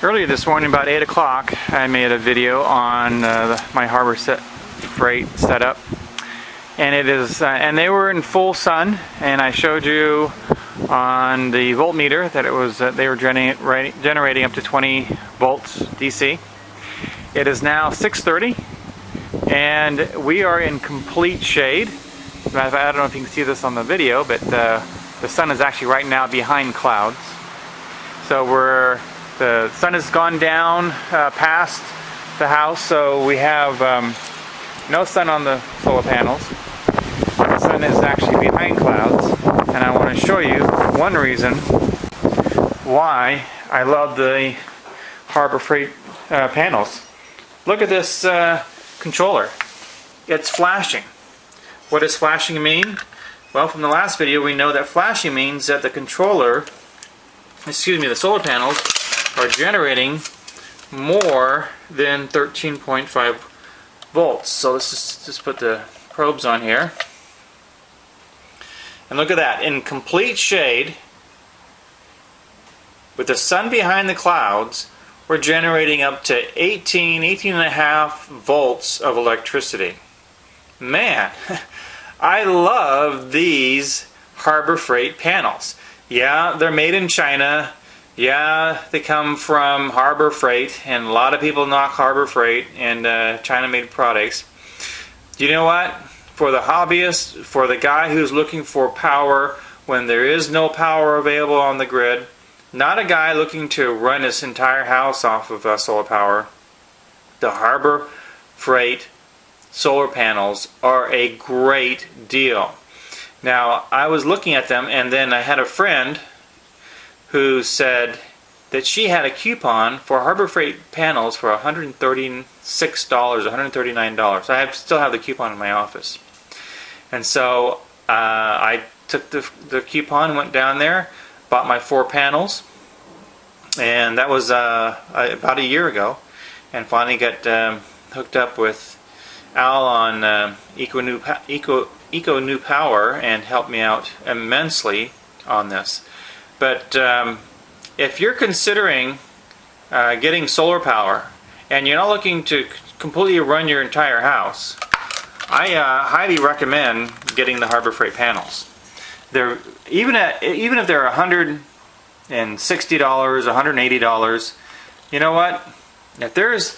Earlier this morning, about 8 o'clock, I made a video on my Harbor Frieght setup, and and they were in full sun. And I showed you on the voltmeter that it was they were generating up to 20 volts DC. It is now 6:30, and we are in complete shade. I don't know if you can see this on the video, but the sun is actually right now behind clouds. So the sun has gone down past the house, so we have no sun on the solar panels. The sun is actually behind clouds, and I want to show you one reason why I love the Harbor Frieght panels. Look at this controller. It's flashing. What does flashing mean? Well, from the last video we know that flashing means that the solar panels are generating more than 13.5 volts. So let's just put the probes on here. And look at that, in complete shade, with the sun behind the clouds, we're generating up to 18.5 volts of electricity. Man, I love these Harbor Frieght panels. Yeah, they're made in China. Yeah, they come from Harbor Frieght, and a lot of people knock Harbor Frieght and China-made products. You know what? For the hobbyist, for the guy who's looking for power when there is no power available on the grid, not a guy looking to run his entire house off of solar power, the Harbor Frieght solar panels are a great deal. Now, I was looking at them, and then I had a friend who said that she had a coupon for Harbor Frieght panels for $136, $139. I still have the coupon in my office. And so I took the coupon, went down there, bought my 4 panels, and that was about a year ago, and finally got hooked up with Al on Eco New Power, and helped me out immensely on this. But if you're considering getting solar power and you're not looking to completely run your entire house, I highly recommend getting the Harbor Frieght panels. They're even if they're $160, $180. You know what? If there's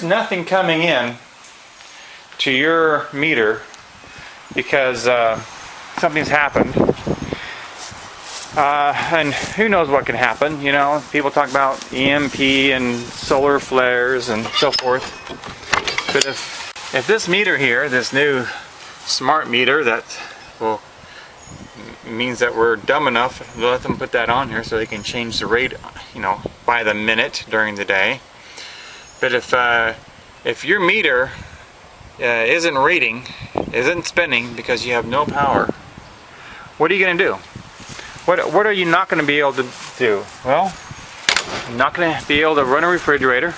nothing coming in to your meter because something's happened, and who knows what can happen. You know, people talk about EMP and solar flares and so forth. But if this meter here, this new smart meter that means that we're dumb enough to let them put that on here so they can change the rate, you know, by the minute during the day. But if your meter isn't spinning because you have no power, what are you going to do? What are you not going to be able to do? Well, you're not going to be able to run a refrigerator.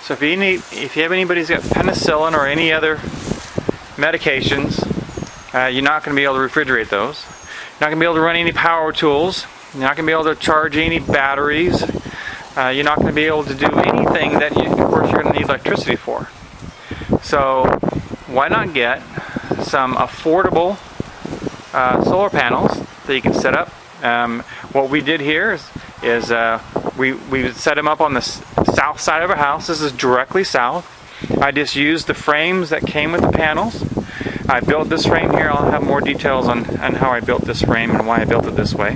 So if you have anybody who's got penicillin or any other medications, you're not going to be able to refrigerate those. You're not going to be able to run any power tools. You're not going to be able to charge any batteries. You're not going to be able to do anything that of course you're going to need electricity for. So why not get some affordable solar panels that you can set up? What we did here is we set them up on the south side of our house. This is directly south. I just used the frames that came with the panels. I built this frame here. I'll have more details on how I built this frame and why I built it this way.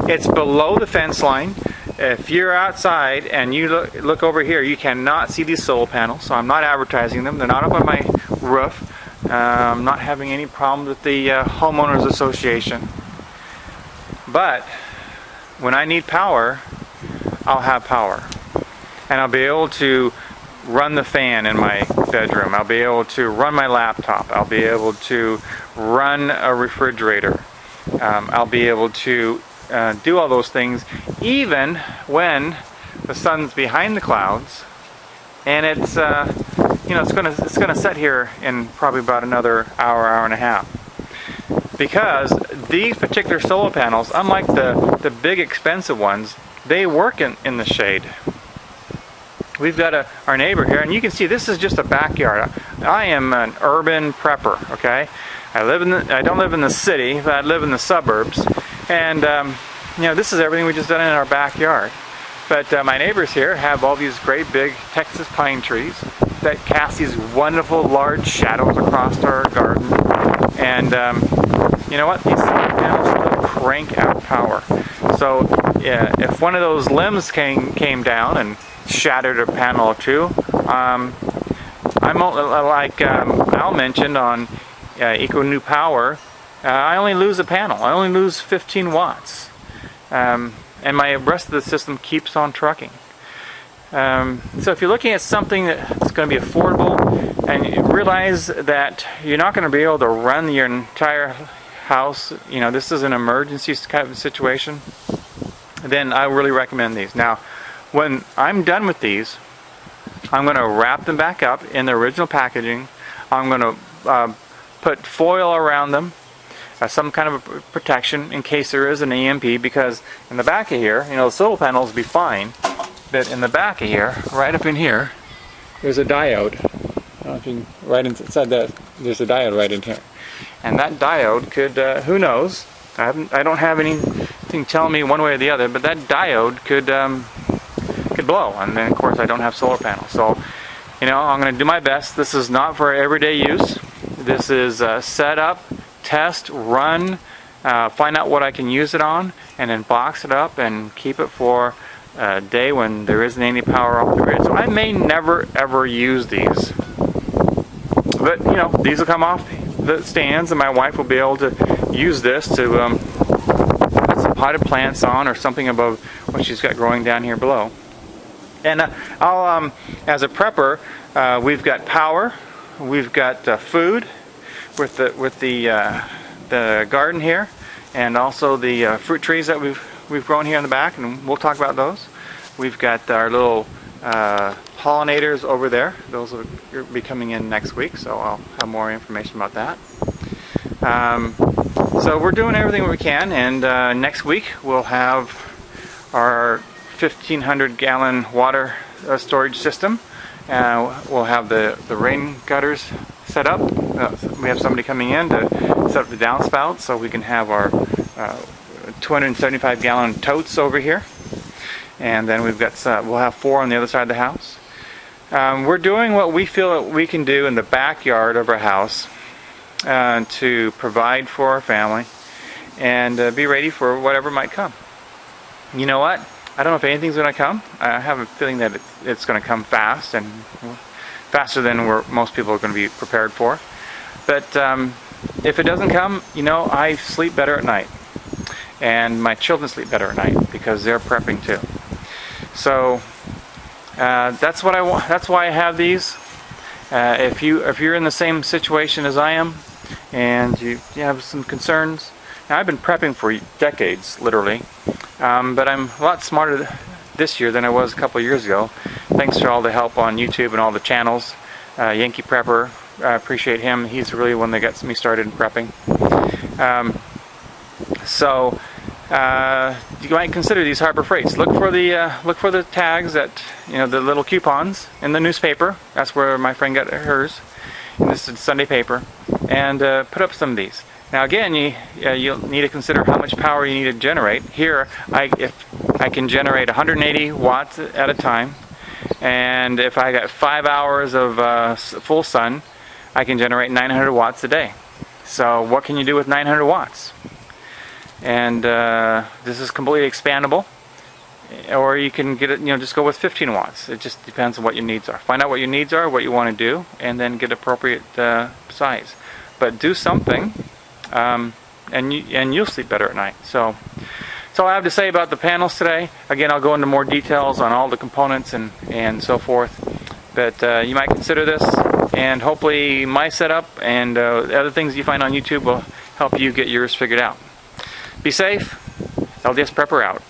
It's below the fence line. If you're outside and you look over here, you cannot see these solar panels, so I'm not advertising them. They're not up on my roof. I'm not having any problems with the homeowners association. But when I need power, I'll have power. And I'll be able to run the fan in my bedroom. I'll be able to run my laptop. I'll be able to run a refrigerator. I'll be able to do all those things even when the sun's behind the clouds, and it's it's gonna set here in probably about another hour and a half. Because these particular solar panels, unlike the big expensive ones, they work in the shade. We've got our neighbor here, and you can see this is just a backyard. I am an urban prepper, okay? I don't live in the city, but I live in the suburbs. And, you know, this is everything we just done in our backyard. But my neighbors here have all these great big Texas pine trees that cast these wonderful large shadows across our garden. And you know what? These solar panels crank out power. So if one of those limbs came down and shattered a panel or two, I'm like Al mentioned on Eco New Power, I only lose a panel. I only lose 15 watts. And my rest of the system keeps on trucking. So if you're looking at something that's going to be affordable, and you realize that you're not going to be able to run your entire house, you know, this is an emergency kind of situation, then I really recommend these. Now, when I'm done with these, I'm going to wrap them back up in the original packaging. I'm going to put foil around them, some kind of a protection in case there is an EMP, because in the back of here, you know, the solar panels will be fine, but in the back of here, right up in here, there's a diode. I don't know if you can, right inside that, there's a diode right in here. And that diode could, who knows, I don't have anything telling me one way or the other, but that diode could blow. And then, of course, I don't have solar panels. So, you know, I'm going to do my best. This is not for everyday use. This is set up, test, run, find out what I can use it on, and then box it up and keep it for a day when there isn't any power off the grid. So I may never ever use these, but you know, these will come off the stands, and my wife will be able to use this to put some potted plants on or something above what she's got growing down here below. And I'll, as a prepper, we've got power, we've got food with the garden here, and also the fruit trees that we've grown here in the back, and we'll talk about those. We've got our little pollinators over there. Those will be coming in next week, so I'll have more information about that. So we're doing everything we can, and next week we'll have our 1,500 gallon water storage system. We'll have the rain gutters set up. We have somebody coming in to set up the downspouts so we can have our 275 gallon totes over here. And then we've got we'll have 4 on the other side of the house. We're doing what we feel that we can do in the backyard of our house to provide for our family and be ready for whatever might come. You know what? I don't know if anything's going to come. I have a feeling that it's going to come fast, and faster than most people are going to be prepared for. But if it doesn't come, you know, I sleep better at night, and my children sleep better at night because they're prepping too. So that's what I want. That's why I have these. If you're in the same situation as I am, and you have some concerns. Now, I've been prepping for decades, literally. But I'm a lot smarter this year than I was a couple of years ago, thanks to all the help on YouTube and all the channels. Yankee Prepper, I appreciate him. He's really one that got me started in prepping. So you might consider these Harbor Freights. Look for the tags that, you know, the little coupons in the newspaper. That's where my friend got hers. And this is Sunday paper, and put up some of these. Now again, you'll need to consider how much power you need to generate. Here, if I can generate 180 watts at a time, and if I got 5 hours of full sun, I can generate 900 watts a day. So what can you do with 900 watts? And this is completely expandable, or you can get it, you know, just go with 15 watts. It just depends on what your needs are. Find out what your needs are, what you want to do, and then get appropriate size. But do something. And you'll sleep better at night. So that's all I have to say about the panels today. Again, I'll go into more details on all the components and so forth. But you might consider this, and hopefully my setup and the other things you find on YouTube will help you get yours figured out. Be safe. LDS Prepper out.